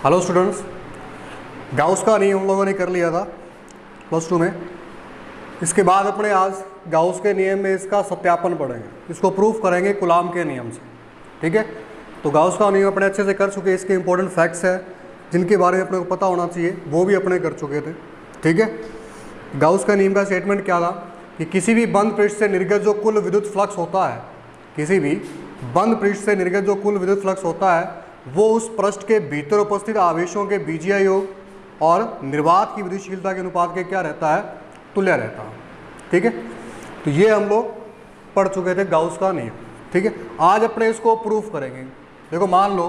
Hello students, Gauss का नियम हम लोगों ने कर लिया था +2 में। इसके बाद अपने आज गाउस के नियम में इसका सत्यापन पढ़ेंगे, इसको प्रूफ करेंगे कूलाम के नियम से। ठीक है, तो गाउस का नियम अपने अच्छे से कर चुके हैं। इसके इंपॉर्टेंट फैक्ट्स हैं जिनके बारे में अपने को पता होना चाहिए, वो भी अपने कर चुके थे। ठीक है, गाउस का नियम का स्टेटमेंट क्या था कि किसी भी बंद पृष्ठ से निर्गत जो कुल विद्युत फ्लक्स होता है, किसी भी बंद पृष्ठ से निर्गत जो कुल विद्युत फ्लक्स होता है वो उस पृष्ठ के भीतर उपस्थित आवेशों के बीजीय योग और निर्वात की विद्युतशीलता के अनुपात के क्या रहता है, तुल्य रहता है। ठीक है, तो ये हम लोग पढ़ चुके थे गाउस का नियम। ठीक है, आज अपने इसको प्रूफ करेंगे। देखो, मान लो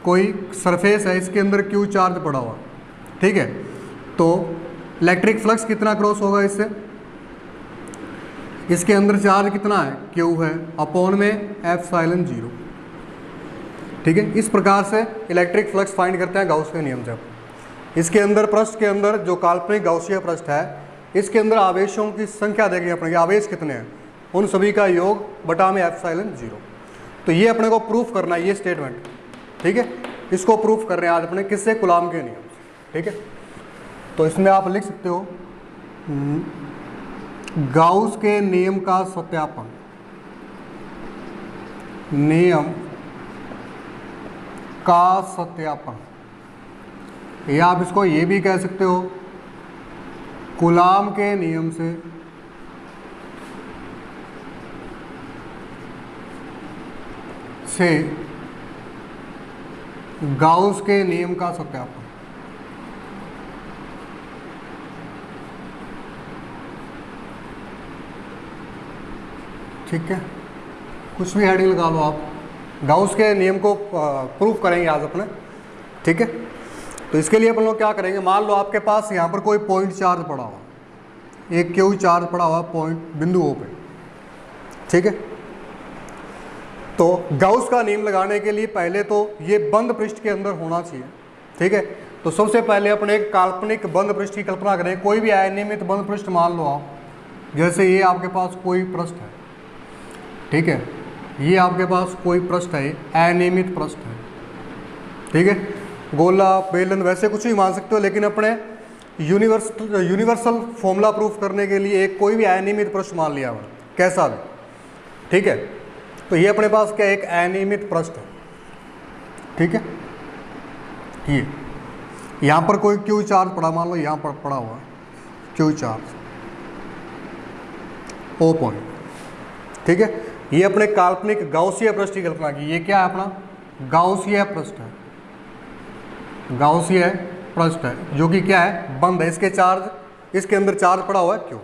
कोई सरफेस है, इसके अंदर क्यू चार्ज पड़ा हुआ। ठीक है, तो इलेक्ट्रिक फ्लक्स कितना क्रॉस होगा इससे, इसके अंदर चार्ज कितना है, क्यू है, अपॉन में एप्सिलॉन 0। ठीक है, इस प्रकार से इलेक्ट्रिक फ्लक्स फाइंड करते हैं गाउस के नियम से। इसके अंदर पृष्ठ के अंदर जो काल्पनिक गाउसीय पृष्ठ है, इसके अंदर आवेशों की संख्या देखेंगे अपने, आवेश कितने हैं, उन सभी का योग बटा में एप्सिलॉन 0। तो ये अपने को प्रूफ करना है, ये स्टेटमेंट। ठीक है, इसको प्रूफ कर रहे हैं आज अपने, किससे, कूलाम के नियम से। ठीक है, तो इसमें आप लिख सकते हो गाउस के नियम का सत्यापन, नियम का सत्यापन, या आप इसको ये भी कह सकते हो कूलाम के नियम से गाउस के नियम का सत्यापन। ठीक है, कुछ भी हेडिंग लगा लो आप, गाउस के नियम को प्रूफ करेंगे आज अपने। ठीक है, तो इसके लिए अपन लोग क्या करेंगे, मान लो आपके पास यहाँ पर कोई पॉइंट चार्ज पड़ा हुआ, एक क्यू चार्ज पड़ा हुआ पॉइंट बिंदु O पे। ठीक है, तो गाउस का नियम लगाने के लिए पहले तो ये बंद पृष्ठ के अंदर होना चाहिए। ठीक है, तो सबसे पहले अपने एक काल्पनिक बंद पृष्ठ की कल्पना करें। कोई भी अनियमित बंद पृष्ठ मान लो आप, जैसे ये आपके पास कोई पृष्ठ है। ठीक है, ये आपके पास कोई पृष्ठ है, अनियमित पृष्ठ है। ठीक है, गोला, बेलन, वैसे कुछ भी मान सकते हो, लेकिन अपने यूनिवर्सल फॉर्मूला प्रूफ करने के लिए एक कोई भी अनियमित पृष्ठ मान लिया हुआ, कैसा भी। ठीक है, तो ये अपने पास क्या, एक अनियमित पृष्ठ है। ठीक है, ये यहाँ पर कोई क्यू चार्ज पड़ा, मान लो यहाँ पर पड़ा हुआ क्यू चार्ज O पॉइंट। ठीक है, ये अपने काल्पनिक गाउसीय पृष्ठ की कल्पना की। ये क्या है, अपना गाउसीय पृष्ठ है, गाउसीय पृष्ठ है जो कि क्या है, बंद है। इसके चार्ज, इसके अंदर चार्ज पड़ा हुआ है क्यू।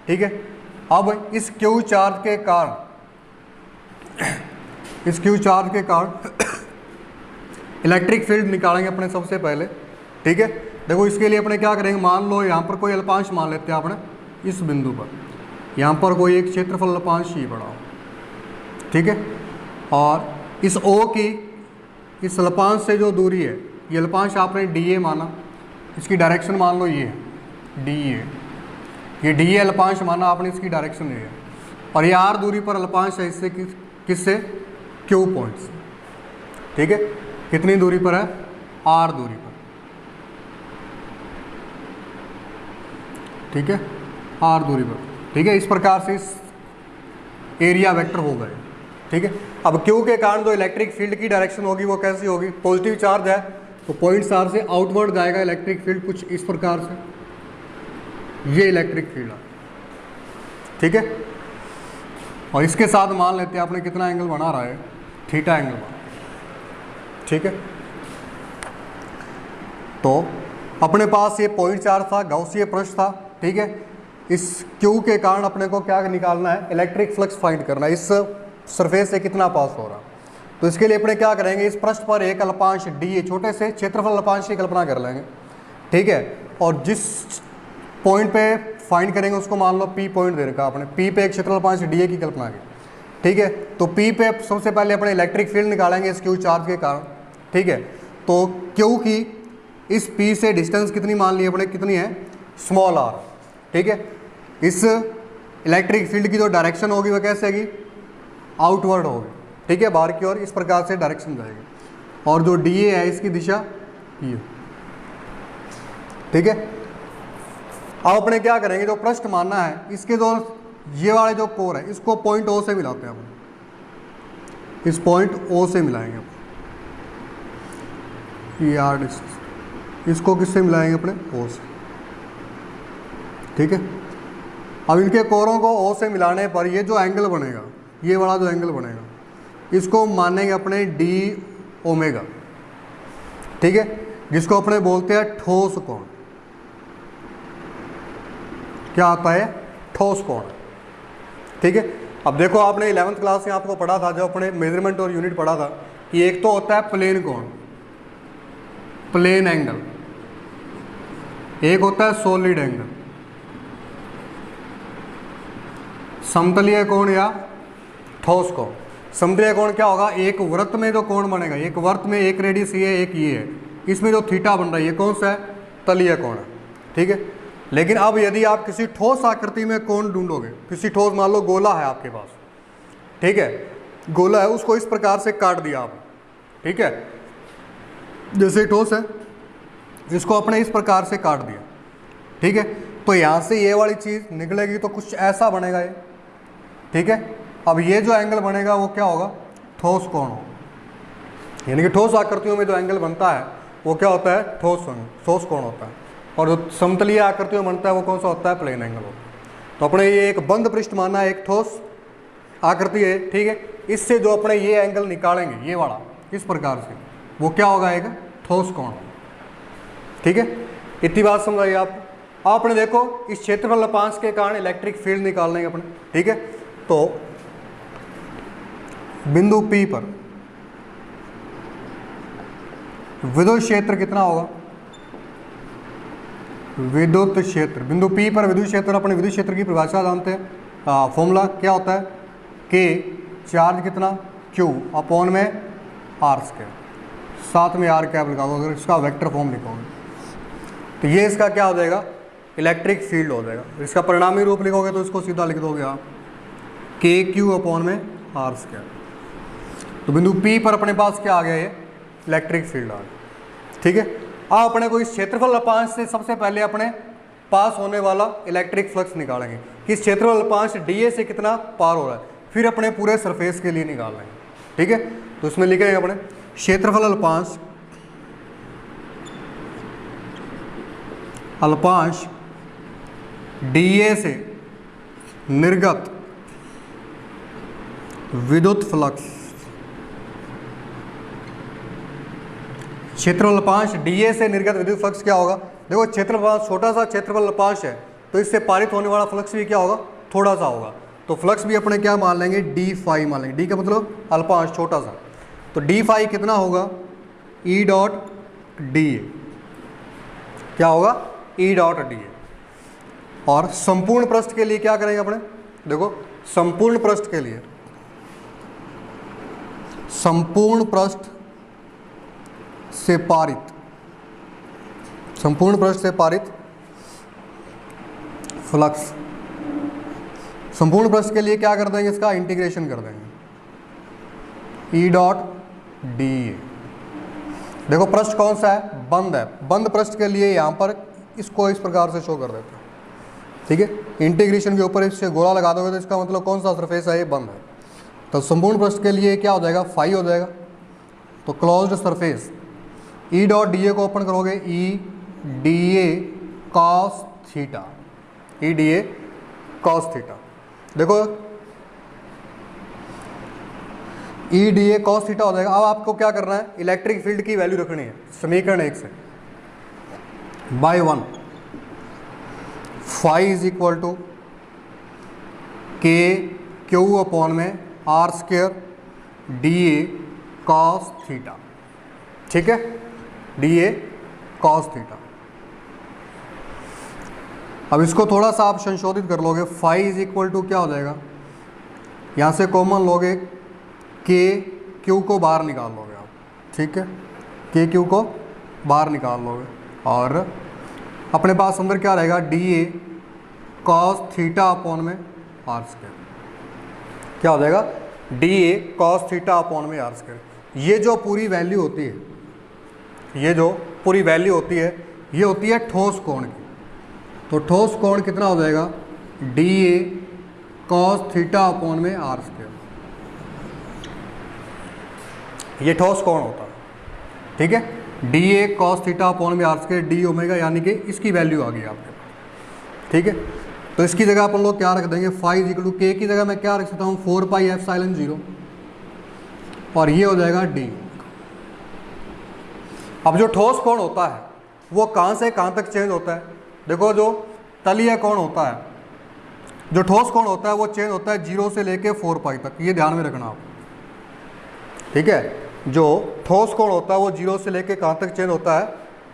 ठीक है, अब इस क्यू चार्ज के कारण, इस क्यू चार्ज के कारण इलेक्ट्रिक फील्ड निकालेंगे अपने सबसे पहले। ठीक है, देखो इसके लिए अपने क्या करेंगे, मान लो यहाँ पर कोई अल्पांश मान लेते हैं अपने, इस बिंदु पर यहाँ पर कोई एक क्षेत्रफल अल्पांश ही पड़ा हो। ठीक है, और इस O की इस अल्पांश से जो दूरी है, ये अल्पांश आपने DA माना, इसकी डायरेक्शन मान लो ये DA, ये DA अल्पांश माना आपने, इसकी डायरेक्शन ये है। और ये R दूरी पर अल्पांश है इससे, किससे, Q पॉइंट से। ठीक है, कितनी दूरी पर है, R दूरी पर। ठीक है, R दूरी पर। ठीक है, इस प्रकार से इस एरिया वेक्टर हो गए। ठीक है, अब क्यू के कारण जो इलेक्ट्रिक फील्ड की डायरेक्शन होगी वो कैसी होगी, पॉजिटिव चार्ज है तो पॉइंट चार से आउटवर्ड जाएगा इलेक्ट्रिक फील्ड, कुछ इस प्रकार से, ये इलेक्ट्रिक फील्ड है। ठीक है, और इसके साथ मान लेते हैं आपने कितना एंगल बना रहा है, थीटा एंगल बना। ठीक है, तो अपने पास ये पॉइंट चार्ज था, गाउसीय पृष्ठ था। ठीक है, इस क्यू के कारण अपने को क्या निकालना है, इलेक्ट्रिक फ्लक्स फाइंड करना है, इस सरफेस से कितना पास हो रहा। तो इसके लिए अपने क्या करेंगे, इस पृष्ठ पर एक अल्पांश DA, छोटे से क्षेत्रफल अल्पांश की कल्पना कर लेंगे। ठीक है, और जिस पॉइंट पे फाइंड करेंगे उसको मान लो P पॉइंट दे रखा आपने, P पे एक क्षेत्रफल अल्पांश DA की कल्पना की। ठीक है, तो P पे सबसे पहले अपने इलेक्ट्रिक फील्ड निकालेंगे इस क्यू चार्ज के कारण। ठीक है, तो क्यू की इस P से डिस्टेंस कितनी मान ली अपने, कितनी है, स्मॉल r। ठीक है, इस इलेक्ट्रिक फील्ड की जो डायरेक्शन होगी वह कैसे होगी, आउटवर्ड होगी। ठीक है, बाहर की ओर इस प्रकार से डायरेक्शन जाएगी। और जो DA है इसकी दिशा ये, ठीक है। अब अपने क्या करेंगे, जो पृष्ठ मानना है इसके जो ये वाले जो कोर है इसको पॉइंट ओ से मिलाते हैं अपन, इस पॉइंट ओ से मिलाएंगे अपन, ये आर डिस्टेंस, इसको किससे मिलाएंगे अपने ओ से, ठीक है। अब इनके कोरों को ओ से मिलाने पर ये जो एंगल बनेगा, ये वाला जो एंगल बनेगा, इसको मानेंगे अपने डी ओमेगा, ठीक है, जिसको अपने बोलते हैं ठोस कोण। क्या आता है, ठोस कोण, ठीक है। अब देखो आपने 11th क्लास में आपको पढ़ा था, जब अपने मेजरमेंट और यूनिट पढ़ा था, कि एक तो होता है प्लेन कोण, प्लेन एंगल, एक होता है सॉलिड एंगल, समतलीय कोण या ठोस कोण। समतलीय कोण क्या होगा, एक वृत्त में जो कोण बनेगा, एक वृत्त में एक रेडियस ये है, एक ये है, इसमें जो थीटा बन रहा है ये कौन सा है, तलीय कोण है, ठीक है। लेकिन अब यदि आप किसी ठोस आकृति में कोण ढूंढोगे, किसी ठोस, मान लो गोला है आपके पास, ठीक है, गोला है, उसको इस प्रकार से काट दिया आप, ठीक है, जैसे ठोस है इसको अपने इस प्रकार से काट दिया, ठीक है, तो यहाँ से ये वाली चीज़ निकलेगी तो कुछ ऐसा बनेगा ये, ठीक है। अब ये जो एंगल बनेगा वो क्या होगा, ठोस कोण होगा, यानी कि ठोस आकृतियों में जो एंगल बनता है वो क्या होता है, ठोस कोण होता है, और जो समतलीय आकृतियों में बनता है वो कौन सा होता है, प्लेन एंगल होता है। तो अपने ये एक बंद पृष्ठ मानना है, एक ठोस आकृति है, ठीक है, इससे जो अपने ये एंगल निकालेंगे, ये वाला इस प्रकार से, वो क्या होगा, एक ठोस कोण, ठीक है। इतनी बात समझाइए आपने देखो इस क्षेत्रफल अपांश के कारण इलेक्ट्रिक फील्ड निकालने हैं अपने, ठीक है। तो बिंदु P पर विद्युत क्षेत्र कितना होगा, विद्युत क्षेत्र, बिंदु P पर विद्युत क्षेत्र, अपने विद्युत क्षेत्र की परिभाषा जानते हैं, फॉर्मूला क्या होता है, K चार्ज कितना, Q अपॉन में R स्क्वायर, साथ में R कैप लिखा होगा, अगर इसका वेक्टर फॉर्म लिखोगे तो ये इसका क्या हो जाएगा, इलेक्ट्रिक फील्ड हो जाएगा। इसका परिणामी रूप लिखोगे तो इसको सीधा लिख दोगे आप KQ अपॉन में R स्क्वायर। तो बिंदु P पर अपने पास क्या आ गया, ये इलेक्ट्रिक फील्ड आ गया, ठीक है। अब अपने को इस क्षेत्रफल अपांश से सबसे पहले अपने पास होने वाला इलेक्ट्रिक फ्लक्स निकालेंगे कि इस क्षेत्रफल अपांश DA से कितना पार हो रहा है, फिर अपने पूरे सरफेस के लिए निकाल लेंगे, ठीक है। तो इसमें लिखेंगे अपने क्षेत्रफल अल्पांश DA से निर्गत विद्युत फ्लक्स, क्षेत्रफल अल्पांश DA से निर्गत विद्युत फ्लक्स क्या होगा, देखो क्षेत्रफल छोटा सा क्षेत्रफल अल्पांश है तो इससे पारित होने वाला फ्लक्स भी क्या होगा, थोड़ा सा होगा, तो फ्लक्स भी अपने क्या मान लेंगे, डी फाई मान लेंगे, डी का मतलब अल्पांश छोटा सा, तो डी फाई कितना होगा, ई डॉट डी ए, क्या होगा, ई डॉट डी ए। और संपूर्ण पृष्ठ के लिए क्या करेंगे अपने, देखो संपूर्ण पृष्ठ के लिए, संपूर्ण पृष्ठ से पारित, संपूर्ण पृष्ठ से पारित फ्लक्स, संपूर्ण पृष्ठ के लिए क्या कर देंगे, इसका इंटीग्रेशन कर देंगे, ई डॉट डी ए। देखो पृष्ठ कौन सा है, बंद है, बंद पृष्ठ के लिए यहाँ पर इसको इस प्रकार से शो कर देते हैं, ठीक है। इंटीग्रेशन के ऊपर इससे गोला लगा दोगे तो इसका मतलब कौन सा सरफेस है, ये बंद है। तो संपूर्ण पृष्ठ के लिए क्या हो जाएगा, फाई हो जाएगा, तो closed surface, E dot D A को ओपन करोगे, E D A cos theta, E D A cos theta. देखो E D A cos theta हो जाएगा। अब आपको क्या करना है, इलेक्ट्रिक फील्ड की वैल्यू रखनी है समीकरण 1 से, by 1 phi is equal to K Q upon में R square D A cos theta, ठीक है, डी ए कॉस थीटा। अब इसको थोड़ा सा आप संशोधित कर लोगे, फाई इज इक्वल टू क्या हो जाएगा, यहाँ से कॉमन लोगे, के क्यू को बाहर निकाल लोगे आप, ठीक है, के क्यू को बाहर निकाल लोगे, और अपने पास अंदर क्या रहेगा, D A cos theta upon में आर स्क्वायर, क्या हो जाएगा, D A cos theta upon में आर स्क्वायर। ये जो पूरी वैल्यू होती है, ये जो पूरी वैल्यू होती है ये होती है ठोस कोण की। तो ठोस कोण कितना हो जाएगा, D A cos theta upon में आर स्क्वायर, ये ठोस कोण होता है, ठीक है। D A cos theta upon में आर स्क्वायर डी ओमेगा, यानी कि इसकी वैल्यू आ गई आपके पास, ठीक है। तो इसकी जगह अपन लोग क्या रख देंगे, फाई इक्वल टू के की जगह मैं क्या रख सकता हूँ 4 पाई एप्सिलॉन 0, और ये हो जाएगा डी। अब जो ठोस कोण होता है वो कहाँ से कहाँ तक चेंज होता है, देखो जो तलीय कोण होता है, जो ठोस कोण होता है वो चेंज होता है 0 से लेके 4 पाई तक, ये ध्यान में रखना आप, ठीक है। जो ठोस कोण होता है वो 0 से लेके कहाँ तक चेंज होता है,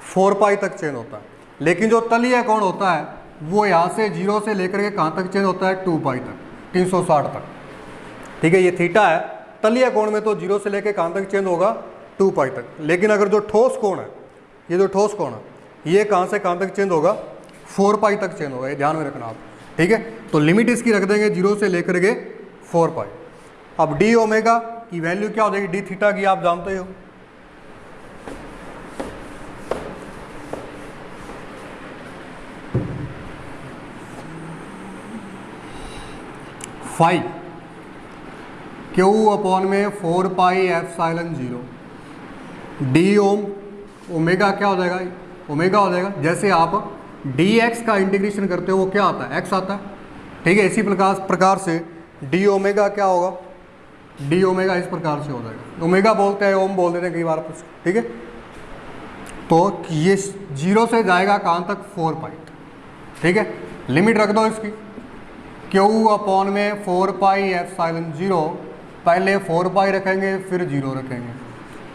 4 पाई तक चेंज होता है। लेकिन जो तलीय कोण होता है वो यहाँ से 0 से लेकर के कहाँ तक चेंज होता है, 2 पाई तक, 360 तक, ठीक है। ये थीटा है, तलीय कोण में तो 0 से लेके कहाँ तक चेंज होगा, 2 पाई तक। लेकिन अगर जो ठोस कोण है, ये जो ठोस कोण है ये कहाँ से कहाँ तक चेंज होगा, 4 पाई तक चेंज होगा, ये ध्यान में रखना आप, ठीक है। तो लिमिट इसकी रख देंगे 0 से लेकर के 4 पाई। अब डी ओमेगा की वैल्यू क्या हो जाएगी, डी थीटा की आप जानते हो, फाई क्यू अपॉन में 4 पाई एप्सिलॉन 0, डी ओमेगा क्या हो जाएगा, ओमेगा हो जाएगा। जैसे आप डी एक्स का इंटीग्रेशन करते हो वो क्या आता है, एक्स आता है, ठीक है। इसी प्रकार से डी ओमेगा क्या होगा, डी ओमेगा इस प्रकार से हो जाएगा, ओमेगा बोलते हैं, ओम बोल देते हैं कई बार, ठीक है। तो ये 0 से जाएगा कहाँ तक, 4 पाई, ठीक है। लिमिट रख दो इसकी, क्यू अपॉन में 4 पाई एप्सिलॉन 0, पहले 4 पाई रखेंगे फिर 0 रखेंगे,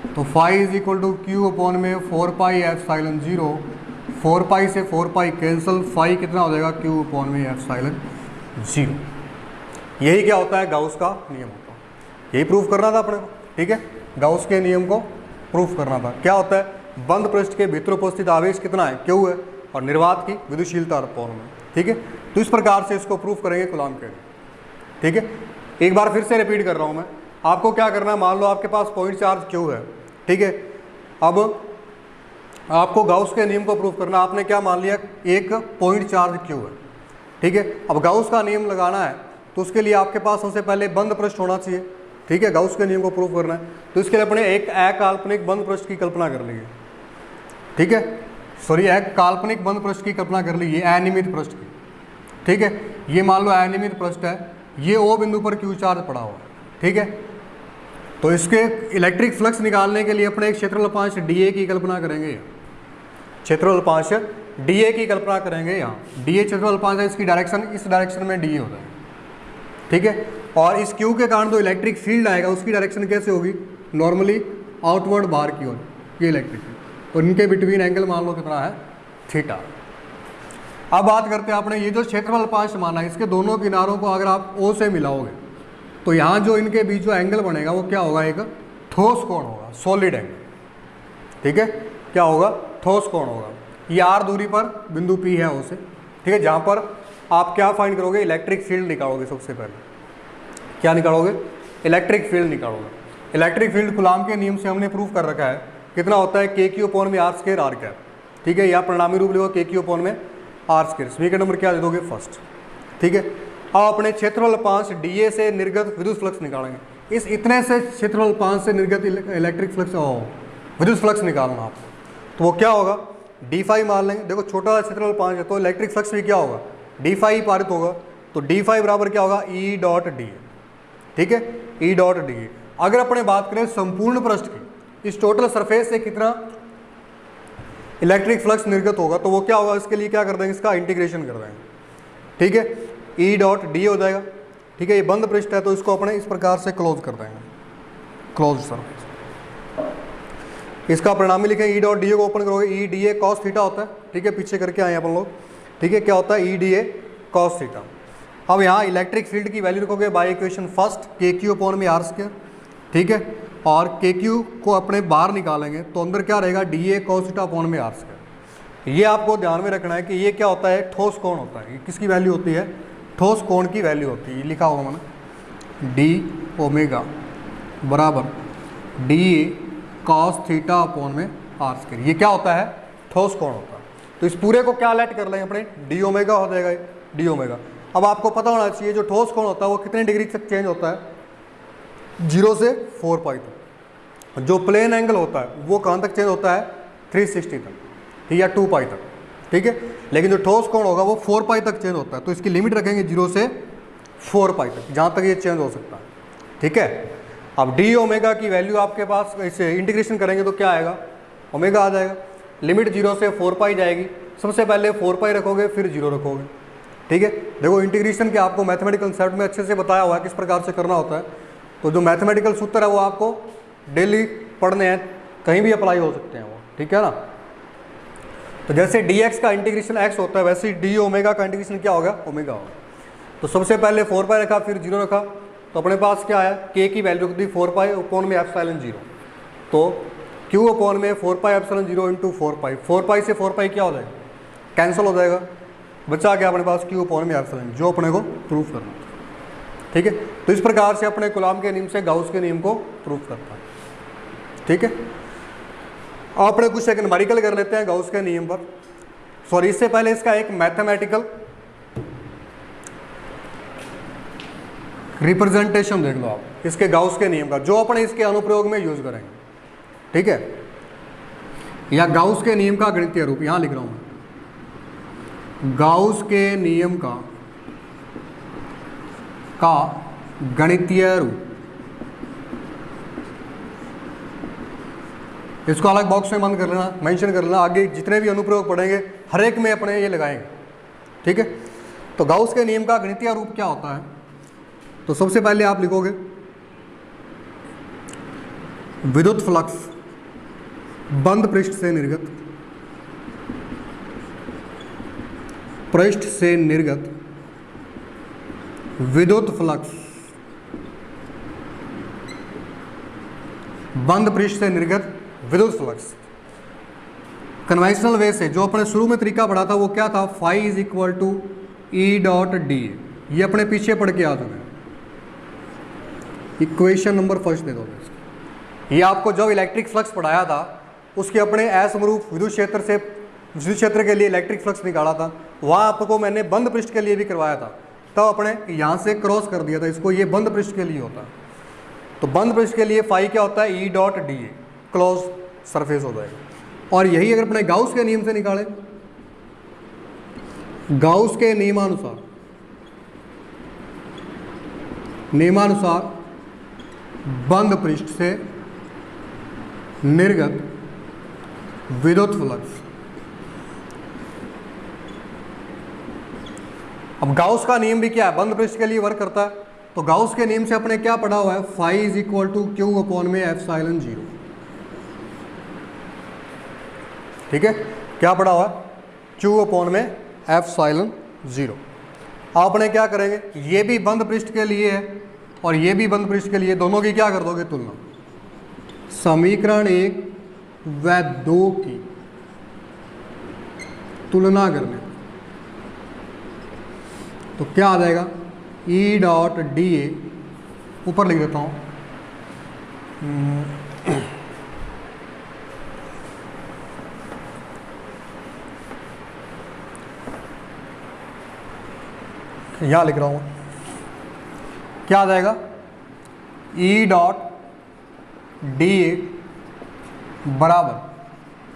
तो phi is equal to Q upon में 4 पाई एप्सिलॉन 0, 4 पाई से 4 पाई कैंसिल, फाई कितना हो जाएगा, क्यू अपॉन में एप्सिलॉन 0। यही क्या होता है, गाउस का नियम होता है, यही प्रूफ करना था अपने को, ठीक है। गाउस के नियम को प्रूफ करना था। क्या होता है, बंद पृष्ठ के भीतर उपस्थित आवेश कितना है, क्यू है, और निर्वात की विद्युशीलता अपॉन में, ठीक है। तो इस प्रकार से इसको प्रूफ करेंगे कूलॉम के, ठीक है। एक बार फिर से रिपीट कर रहा हूँ मैं, आपको क्या करना है, मान लो आपके पास पॉइंट चार्ज क्यू है, ठीक है। अब आपको गाउस के नियम को प्रूफ करना, आपने क्या मान लिया, एक पॉइंट चार्ज क्यू है, ठीक है। अब गाउस का नियम लगाना है तो उसके लिए आपके पास सबसे पहले बंद पृष्ठ होना चाहिए, ठीक है। गाउस के नियम को प्रूफ करना है तो इसके लिए अपने एक अकाल्पनिक बंद पृष्ठ की कल्पना कर लीजिए, ठीक है। सॉरी, एक काल्पनिक बंद पृष्ठ की कल्पना कर लीजिए, अनियमित पृष्ठ की, ठीक है। ये मान लो अनियमित पृष्ठ है, ये ओ बिंदु पर क्यू चार्ज पड़ा हुआ है, ठीक है। तो इसके इलेक्ट्रिक फ्लक्स निकालने के लिए अपने एक क्षेत्रफलपांश डी ए की कल्पना करेंगे, क्षेत्रफलपांश डी ए की कल्पना करेंगे। यहाँ डी ए क्षेत्रफलपांश है, इसकी डायरेक्शन इस डायरेक्शन में डी ए होता है, ठीक है। और इस क्यू के कारण जो इलेक्ट्रिक फील्ड आएगा उसकी डायरेक्शन कैसे होगी, नॉर्मली आउटवर्ड बाहर की ओर, ये इलेक्ट्रिक फील्ड, और इनके बिटवीन एंगल मान लो कितना है, थीटा। अब बात करते हैं आपने ये जो क्षेत्रफलपांश माना है, इसके दोनों किनारों को अगर आप ओ से मिलाओगे तो यहाँ जो इनके बीच जो एंगल बनेगा वो क्या होगा, एक ठोस कोण होगा, सॉलिड एंगल, ठीक है। क्या होगा, ठोस कोण होगा। ये आर दूरी पर बिंदु पी है ओ से, ठीक है, जहाँ पर आप क्या फाइंड करोगे, इलेक्ट्रिक फील्ड निकालोगे। सबसे पहले क्या निकालोगे, इलेक्ट्रिक फील्ड निकालोगे। इलेक्ट्रिक फील्ड कूलॉम के नियम से हमने प्रूफ कर रखा है, कितना होता है, के क्यू अपॉन में आर स्क्वायर आर कैप, ठीक है। या परिणामी रूप लिखो के क्यू अपॉन में आर स्क्वायर, समीकरण नंबर क्या दे दोगे, फर्स्ट, ठीक है। अब अपने क्षेत्रफलपांश डी ए से निर्गत विद्युत फ्लक्स निकालेंगे। इस इतने से क्षेत्रफलपांश से निर्गत इलेक्ट्रिक फ्लक्स विद्युत फ्लक्स निकालना आप, तो वो क्या होगा, डी फाई मान लेंगे। देखो छोटा क्षेत्रफलपांश है तो इलेक्ट्रिक फ्लक्स भी क्या होगा, डी फाई पारित होगा, तो डी फाई बराबर क्या होगा, ई डॉट डी ए, ठीक है, ई डॉट डी ए। अगर अपने बात करें संपूर्ण पृष्ठ की, इस टोटल सरफेस से कितना इलेक्ट्रिक फ्लक्स निर्गत होगा, तो वो क्या होगा, इसके लिए क्या कर देंगे, इसका इंटीग्रेशन कर देंगे, ठीक है। ई डॉट डी हो जाएगा, ठीक है। ये बंद पृष्ठ है तो इसको अपने इस प्रकार से क्लोज कर देंगे, क्लोज सरफेस। इसका परिणामी लिखें, ई डॉट डी ए को ओपन करोगे, E D A cos theta होता है, ठीक है, पीछे करके आए अपन लोग, ठीक है। क्या होता है, ई डी ए कॉस थीटा। अब यहाँ इलेक्ट्रिक फील्ड की वैल्यू रखोगे बाय इक्वेशन फर्स्ट, के क्यू अपॉन में आर स्क्वायर, ठीक है। और के क्यू को अपने बाहर निकालेंगे तो अंदर क्या रहेगा, D A cos theta upon में आर स्क्वायर। ये आपको ध्यान में रखना है कि ये क्या होता है, ठोस कोण होता है। ये किसकी वैल्यू होती है, ठोस कोण की वैल्यू होती है। ये लिखा होगा मैंने, डी ओमेगा बराबर D A cos theta upon में आर स्क्वायर। ये क्या होता है? ठोस कोण होता है। तो इस पूरे को क्या लेट कर लेंगे अपने, डी ओमेगा हो जाएगा, डी ओमेगा। अब आपको पता होना चाहिए जो ठोस कोण होता है वो कितने डिग्री तक चेंज होता है, 0 से 4 पाई तक। जो प्लेन एंगल होता है वो कहाँ तक चेंज होता है, 360 तक, ठीक है, या 2 पाई तक, ठीक है। लेकिन जो ठोस कोण होगा वो 4 पाई तक चेंज होता है। तो इसकी लिमिट रखेंगे 0 से 4 पाई तक, जहाँ तक ये चेंज हो सकता है, ठीक है। अब डी ओमेगा की वैल्यू आपके पास इसे इंटीग्रेशन करेंगे तो क्या आएगा, ओमेगा आ जाएगा। लिमिट 0 से 4 पाई जाएगी। सबसे पहले 4 पाई रखोगे फिर 0 रखोगे, ठीक है। देखो इंटीग्रेशन के आपको मैथमेटिकल कंसेप्ट में अच्छे से बताया हुआ है किस प्रकार से करना होता है। तो जो मैथमेटिकल सूत्र है वो आपको डेली पढ़ने हैं, कहीं भी अप्लाई हो सकते हैं वो, ठीक है ना। तो जैसे dx का इंटीग्रेशन x होता है वैसे ही डी ओमेगा का इंटीग्रेशन क्या होगा, ओमेगा होगा। तो सबसे पहले 4 पाई रखा फिर 0 रखा, तो अपने पास क्या आया, k की वैल्यू दी 4 पाई अपॉन में एप्सिलॉन 0। तो q अपॉन में 4 पाई एप्सिलॉन 0 इंटू 4 पाई, 4 पाई से 4 पाई क्या हो जाएगा, कैंसिल हो जाएगा, बचा क्या अपने पास q अपॉन में एप्सिलॉन, जो अपने को प्रूफ करना था, ठीक है। तो इस प्रकार से अपने कूलॉम के नियम से गाउस के नियम को प्रूफ करता है, ठीक है। अपने कुछ एक न्यूमेरिकल कर लेते हैं गाउस के नियम पर। सॉरी, इससे पहले इसका एक मैथमेटिकल रिप्रेजेंटेशन देख लो आप इसके गाउस के नियम का, जो अपने इसके अनुप्रयोग में यूज करेंगे, ठीक है। या गाउस के नियम का गणितीय रूप यहां लिख रहा हूं मैं, गाउस के नियम का गणितीय रूप। इसको अलग बॉक्स में बंद कर लेना, मेंशन कर लेना, आगे जितने भी अनुप्रयोग पढ़ेंगे हर एक में अपने ये लगाएंगे, ठीक है। तो गाउस के नियम का गणितीय रूप क्या होता है, तो सबसे पहले आप लिखोगे विद्युत फ्लक्स बंद पृष्ठ से निर्गत, पृष्ठ से निर्गत विद्युत फ्लक्स बंद पृष्ठ से निर्गत विद्युत फ्लक्स। कन्वेंशनल वे से जो अपने शुरू में तरीका पढ़ा था वो क्या था, phi is equal to E dot D. ये अपने पीछे पढ़ के आ चुके हैं, इक्वेशन नंबर फर्स्ट दे दो। ये आपको जो इलेक्ट्रिक फ्लक्स पढ़ाया था उसके अपने असमरूप विद्युत क्षेत्र से, विद्युत क्षेत्र के लिए इलेक्ट्रिक फ्लक्स निकाला था, वहाँ आपको मैंने बंद पृष्ठ के लिए भी करवाया था। तब अपने यहाँ से क्रॉस कर दिया था इसको, ये बंद पृष्ठ के लिए होता है। तो बंद पृष्ठ के लिए फाई क्या होता है, ई डॉट डी, क्लोज सरफेस हो जाएगा। और यही अगर अपने गाउस के नियम से निकालें, गाउस के नियमानुसार बंद पृष्ठ से निर्गत विद्युत फ्लक्स। अब गाउस का नियम भी क्या है, बंद पृष्ठ के लिए वर्क करता है। तो गाउस के नियम से अपने क्या पढ़ा हुआ है, phi is equal to Q upon में एप्सिलॉन 0, ठीक है। क्या पढ़ा हुआ है, क्यू अपॉन में एप्सिलॉन 0। आपने क्या करेंगे, ये भी बंद पृष्ठ के लिए है और ये भी बंद पृष्ठ के लिए, दोनों की क्या कर दोगे, तुलना। समीकरण 1 व 2 की तुलना करने तो क्या आ जाएगा, ई डॉट डी ए, ऊपर लिख देता हूं, यहां लिख रहा हूं, क्या आ जाएगा, ई डॉट डी ए बराबर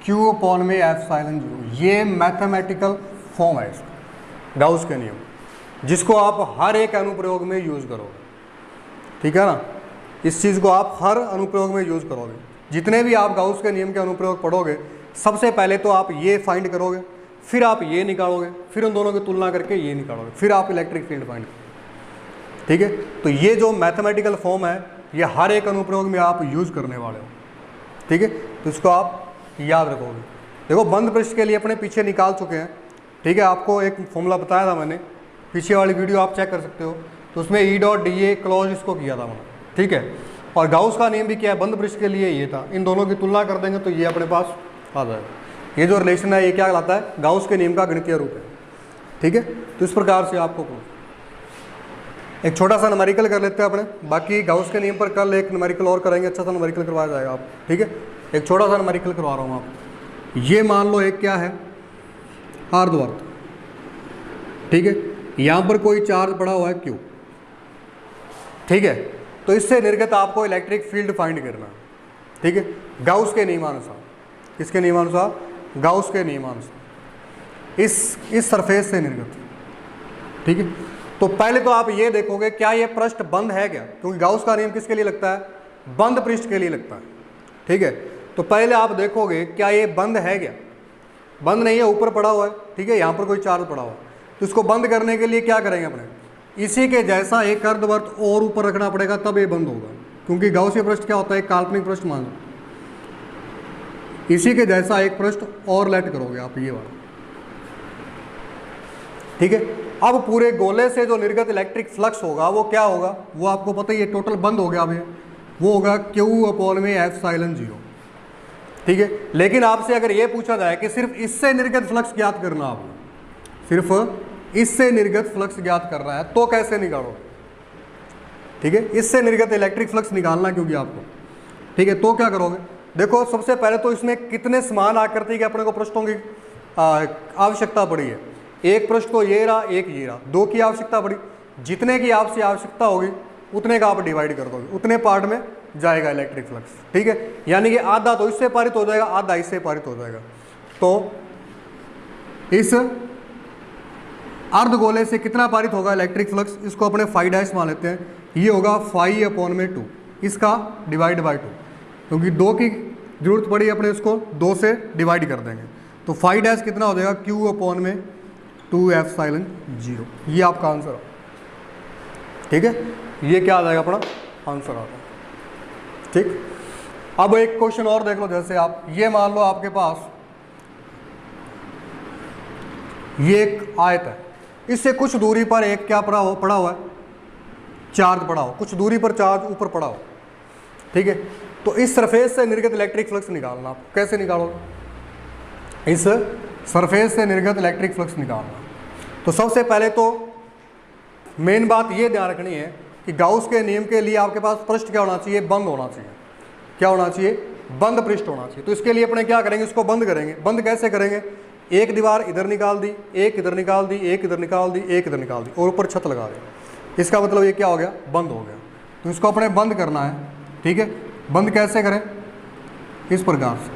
क्यू अपॉन में एप्सिलॉन 0। ये मैथमेटिकल फॉर्म है इसका, गाउस के नियम, जिसको आप हर एक अनुप्रयोग में यूज़ करोगे, ठीक है ना। इस चीज़ को आप हर अनुप्रयोग में यूज़ करोगे। जितने भी आप गाउस के नियम के अनुप्रयोग पढ़ोगे, सबसे पहले तो आप ये फाइंड करोगे, फिर आप ये निकालोगे, फिर उन दोनों की तुलना करके ये निकालोगे, फिर आप इलेक्ट्रिक फील्ड फाइंड करोगे, ठीक है। तो ये जो मैथमेटिकल फॉर्म है ये हर एक अनुप्रयोग में आप यूज़ करने वाले हो, ठीक है। तो इसको आप याद रखोगे। देखो बंद पृष्ठ के लिए अपने पीछे निकाल चुके हैं, ठीक है। आपको एक फॉर्मूला बताया था मैंने, पीछे वाली वीडियो आप चेक कर सकते हो। तो उसमें ई डॉट डी ए क्लॉज इसको किया था मैंने, ठीक है। और गाउस का नियम भी क्या है, बंद पृष्ठ के लिए ये था। इन दोनों की तुलना कर देंगे तो ये अपने पास आ जाएगा। ये जो रिलेशन है ये क्या कहलाता है, गाउस के नियम का गणितीय रूप है, ठीक है। तो इस प्रकार से आपको एक छोटा सा न्यूमेरिकल कर लेते हैं अपने, बाकी गाउस के नियम पर कल एक न्यूमेरिकल और करेंगे, अच्छा सा न्यूमेरिकल करवाया जाएगा आप, ठीक है। एक छोटा सा न्यूमेरिकल करवा रहा हूँ आपको। ये मान लो एक क्या है, अर्धवर्त, ठीक है, यहाँ पर कोई चार्ज पड़ा हुआ है Q, ठीक है। तो इससे निर्गत आपको इलेक्ट्रिक फील्ड फाइंड करना है, ठीक है, गाउस के नियमानुसार। किसके नियमानुसार? गाउस के नियमानुसार, इस सरफेस से निर्गत, ठीक है। तो पहले तो आप ये देखोगे क्या ये पृष्ठ बंद है क्या, क्योंकि गाउस का नियम किसके लिए लगता है? बंद पृष्ठ के लिए लगता है, ठीक है। तो पहले आप देखोगे क्या ये बंद है क्या? बंद नहीं है, ऊपर पड़ा हुआ है, ठीक है, यहाँ पर कोई चार्ज पड़ा हुआ है। तो इसको बंद करने के लिए क्या करेंगे अपने? इसी के जैसा एक अर्धवर्त और ऊपर रखना पड़ेगा, तब ये बंद होगा, क्योंकि गाउसीय पृष्ठ क्या होता है? एक काल्पनिक पृष्ठ मान लो। इसी के जैसा एक पृष्ठ और लेट करोगे आप, ये वाला, ठीक है। अब पूरे गोले से जो निर्गत इलेक्ट्रिक फ्लक्स होगा वो क्या होगा? वो आपको पता ही है, टोटल बंद हो गया अब ये, वो होगा Q/ε0, ठीक है। लेकिन आपसे अगर ये पूछा जाए कि सिर्फ इससे निर्गत फ्लक्स ज्ञात करना, आपको सिर्फ इससे निर्गत फ्लक्स ज्ञात करना है, तो कैसे निकालोगे? ठीक है, इससे निर्गत इलेक्ट्रिक फ्लक्स निकालना क्योंकि आपको, ठीक है। तो क्या करोगे? देखो, सबसे पहले तो इसमें कितने समान आकृति के अपने को पृष्ठों की आवश्यकता पड़ी है। एक पृष्ठ तो ये रहा, एक ये रहा, दो की आवश्यकता पड़ी। जितने की आपसे आवश्यकता होगी उतने का आप डिवाइड कर दोगे, उतने पार्ट में जाएगा इलेक्ट्रिक फ्लक्स, ठीक है। यानी कि आधा तो इससे पारित हो जाएगा, आधा इससे पारित हो जाएगा। तो इस अर्धगोले से कितना पारित होगा इलेक्ट्रिक फ्लक्स? इसको अपने φ' मान लेते हैं। ये होगा φ/2, इसका डिवाइड बाई 2, क्योंकि 2 की जरूरत पड़ी अपने, इसको 2 से डिवाइड कर देंगे। तो φ' कितना हो जाएगा? Q/2ε0। ये आपका आंसर है, ठीक है। ये क्या आ जाएगा अपना आंसर आता है, ठीक। अब एक क्वेश्चन और देख लो। जैसे आप ये मान लो आपके पास ये एक आयत है, इससे कुछ दूरी पर एक क्या पड़ा हुआ है? चार्ज पड़ा हो, कुछ दूरी पर चार्ज ऊपर पड़ा हो, ठीक है। तो इस सरफेस से निर्गत इलेक्ट्रिक फ्लक्स निकालना। आप कैसे निकालोगे? इस सरफेस से निर्गत इलेक्ट्रिक फ्लक्स निकालना। तो सबसे पहले तो मेन बात ये ध्यान रखनी है कि गाउस के नियम के लिए आपके पास पृष्ठ क्या होना चाहिए? बंद होना चाहिए। क्या होना चाहिए? बंद पृष्ठ होना चाहिए। तो इसके लिए अपने क्या करेंगे? इसको बंद करेंगे। बंद कैसे करेंगे? एक दीवार इधर निकाल दी, एक इधर निकाल दी, एक इधर निकाल दी, एक इधर निकाल दी, और ऊपर छत लगा दी। इसका मतलब ये क्या हो गया? बंद हो गया। तो इसको अपने बंद करना है, ठीक है। बंद कैसे करें? इस प्रकार से।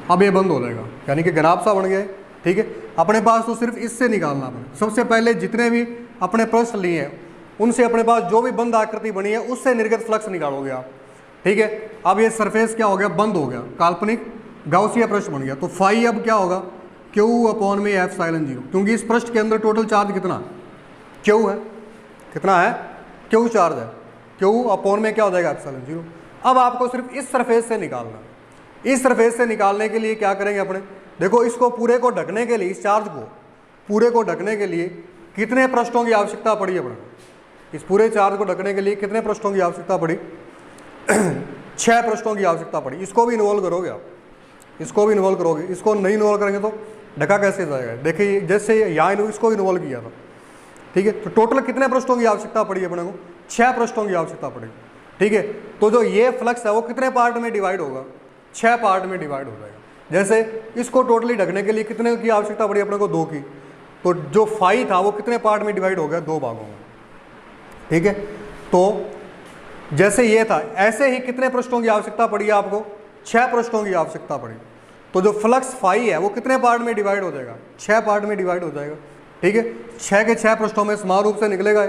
अब ये बंद हो जाएगा, यानी कि ग्राफ सा बन गया है, ठीक है। अपने पास तो सिर्फ इससे निकालना है। सबसे पहले जितने भी अपने पृष्ठ लिए हैं उनसे अपने पास जो भी बंद आकृति बनी है उससे निर्गत फ्लक्स निकालोगे आप, ठीक है। अब ये सरफेस क्या हो गया? बंद हो गया, काल्पनिक गाउसीय पृष्ठ बन गया। तो फाई अब क्या होगा? Q/ε0, क्योंकि इस पृष्ठ के अंदर टोटल चार्ज कितना? Q है। कितना है? Q चार्ज है। Q/में क्या हो जाएगा? ε0। अब आपको सिर्फ इस सरफेस से निकालना है। इस सरफेस से निकालने के लिए क्या करेंगे अपने? देखो, इसको पूरे को ढकने के लिए, इस चार्ज को पूरे को ढकने के लिए कितने पृष्ठों की आवश्यकता पड़ी अपने? इस पूरे चार्ज को ढकने के लिए कितने पृष्ठों की आवश्यकता पड़ी? 6 पृष्ठों की आवश्यकता पड़ी। इसको भी इन्वॉल्व करोगे आप, इसको भी इन्वॉल्व करोगे। इसको नहीं इन्वॉल्व करेंगे तो ढका कैसे जाएगा? देखिए, जैसे यहाँ इसको इन्वॉल्व किया था, ठीक है। तो टोटल कितने पृष्ठों की आवश्यकता पड़ी अपने को? 6 पृष्ठों की आवश्यकता पड़ी, ठीक है। तो जो ये फ्लक्स है वो कितने पार्ट में डिवाइड होगा? 6 पार्ट में डिवाइड हो जाएगा। जैसे इसको टोटली ढकने के लिए कितने की आवश्यकता पड़ी अपने को? 2 की। तो जो फाई था वो कितने पार्ट में डिवाइड हो गया? 2 भागों में, ठीक है। तो जैसे ये था, ऐसे ही कितने पृष्ठों की आवश्यकता पड़ी आपको? 6 पृष्ठों की आवश्यकता पड़ी। तो जो फ्लक्स फाई है वो कितने पार्ट में डिवाइड हो जाएगा? 6 पार्ट में डिवाइड हो जाएगा, ठीक है। 6 के 6 पृष्ठों में समान रूप से निकलेगा,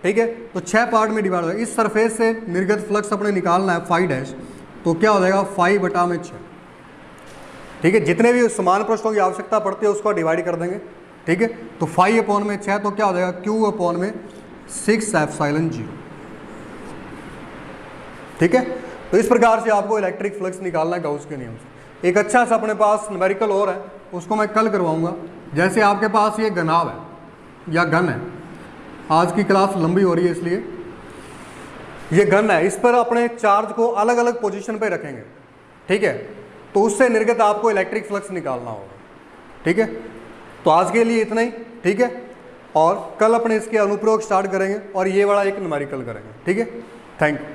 ठीक है। तो 6 पार्ट में डिवाइड हो जाएगा। इस सरफेस से निर्गत फ्लक्स अपने निकालना है φ', तो क्या हो जाएगा? φ/6, ठीक है। जितने भी समान पृष्ठों की आवश्यकता पड़ती है उसको डिवाइड कर देंगे, ठीक है। तो φ/6 तो क्या हो जाएगा? Q/6ε0, ठीक है। तो इस प्रकार से आपको इलेक्ट्रिक फ्लक्स निकालना है गाउस के नियम से। एक अच्छा सा अपने पास न्यूमेरिकल और है, उसको मैं कल करवाऊंगा। जैसे आपके पास ये घनाभ है या घन है, आज की क्लास लंबी हो रही है इसलिए ये घन है, इस पर अपने चार्ज को अलग अलग पोजीशन पे रखेंगे, ठीक है। तो उससे निर्गत आपको इलेक्ट्रिक फ्लक्स निकालना होगा, ठीक है। तो आज के लिए इतना ही, ठीक है। और कल अपने इसके अनुप्रयोग स्टार्ट करेंगे और ये वाला एक न्यूमेरिकल करेंगे, ठीक है। Thank you.